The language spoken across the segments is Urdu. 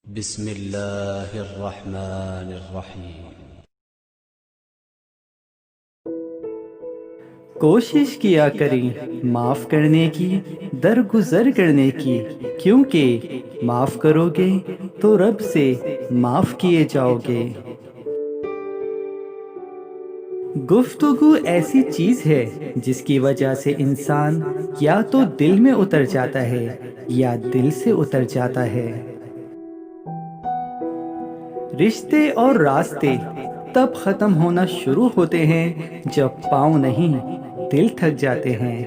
بسم اللہ الرحمن الرحیم۔ کوشش کیا کریں معاف کرنے کی، درگزر کرنے کی، کیونکہ معاف کرو گے تو رب سے معاف کیے جاؤ گے۔ گفتگو ایسی چیز ہے جس کی وجہ سے انسان یا تو دل میں اتر جاتا ہے یا دل سے اتر جاتا ہے۔ رشتے اور راستے تب ختم ہونا شروع ہوتے ہیں جب پاؤں نہیں دل تھک جاتے ہیں۔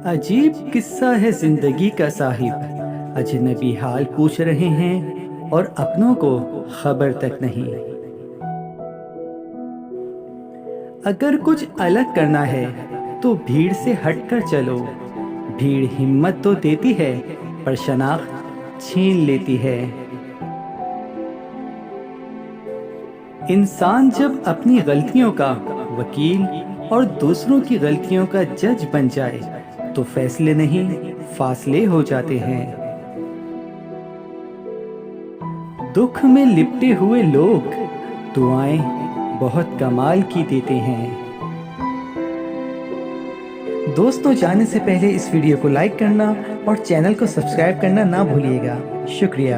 عجیب قصہ ہے زندگی کا صاحب، اجنبی حال پوچھ رہے ہیں اور اپنوں کو خبر تک نہیں۔ اگر کچھ الگ کرنا ہے تو بھیڑ سے ہٹ کر چلو، بھیڑ ہمت تو دیتی ہے پر شناخت چھین لیتی ہے۔ انسان جب اپنی غلطیوں کا وکیل اور دوسروں کی غلطیوں کا جج بن جائے تو فیصلے نہیں فاصلے ہو جاتے ہیں۔ دکھ میں لپٹے ہوئے لوگ دعائیں بہت کمال کی دیتے ہیں۔ دوستوں، جانے سے پہلے اس ویڈیو کو لائک کرنا اور چینل کو سبسکرائب کرنا نہ بھولیے گا۔ شکریہ۔